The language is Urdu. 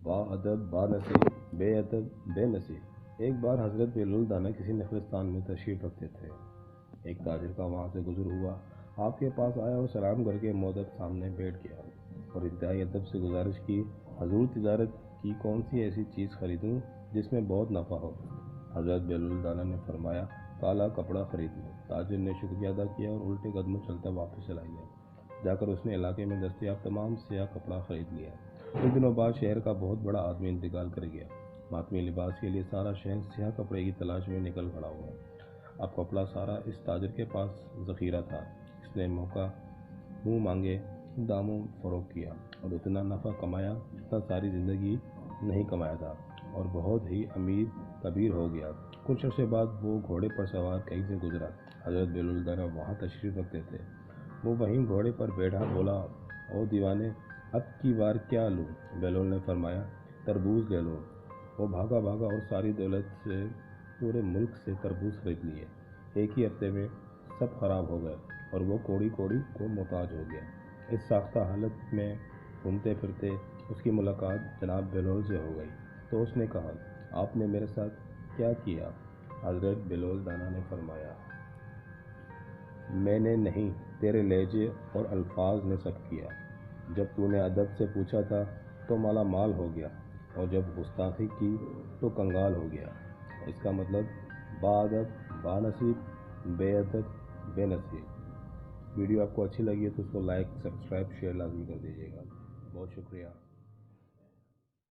با ادب با نصیب بے ادب بے نصیب۔ ایک بار حضرت بلال دانا کسی نخلستان میں تشریف رکھتے تھے۔ ایک تاجر کا وہاں سے گزر ہوا، آپ کے پاس آیا اور سلام کر کے مودب سامنے بیٹھ گیا اور انتہائی ادب سے گزارش کی، حضور تجارت کی کون سی ایسی چیز خریدوں جس میں بہت نفع ہو؟ حضرت بلال دانا نے فرمایا، کالا کپڑا خرید لو۔ تاجر نے شکریہ ادا کیا اور الٹے قدموں چلتا واپس چلا گیا۔ جا کر اس نے علاقے میں دستیاب تمام سیاہ کپڑا خرید لیا۔ کچھ دنوں بعد شہر کا بہت بڑا آدمی انتقال کر گیا۔ ماتمی لباس کے لیے سارا شہر سیاہ کپڑے کی تلاش میں نکل کھڑا ہوا۔ اب کپڑا سارا اس تاجر کے پاس ذخیرہ تھا۔ اس نے منہ مانگے داموں فروخت کیا اور اتنا نفع کمایا جتنا ساری زندگی نہیں کمایا تھا، اور بہت ہی امیر کبیر ہو گیا۔ کچھ عرصے بعد وہ گھوڑے پر سوار کہیں سے گزرا۔ حضرت بلال دانا وہاں تشریف رکھتے تھے۔ وہ وہیں گھوڑے پر بیٹھا بولا، او دیوانے، اب کی بار کیا لوں؟ بلال نے فرمایا، تربوز لے لو۔ وہ بھاگا اور ساری دولت سے پورے ملک سے تربوز خرید لیے۔ ایک ہی ہفتے میں سب خراب ہو گئے اور وہ کوڑی کو محتاج ہو گیا۔ اس ساختہ حالت میں گھومتے پھرتے اس کی ملاقات جناب بلال سے ہو گئی تو اس نے کہا، آپ نے میرے ساتھ کیا کیا؟ حضرت بلال دانا نے فرمایا، میں نے نہیں، تیرے لہجے اور الفاظ نے سب کیا۔ جب تو نے ادب سے پوچھا تھا تو مالا مال ہو گیا، اور جب گستاخی کی تو کنگال ہو گیا۔ اس کا مطلب با ادب با نصیب بے ادب بے نصیب۔ ویڈیو آپ کو اچھی لگی ہے تو اس کو لائک سبسکرائب شیئر لازمی کر دیجیے گا۔ بہت شکریہ۔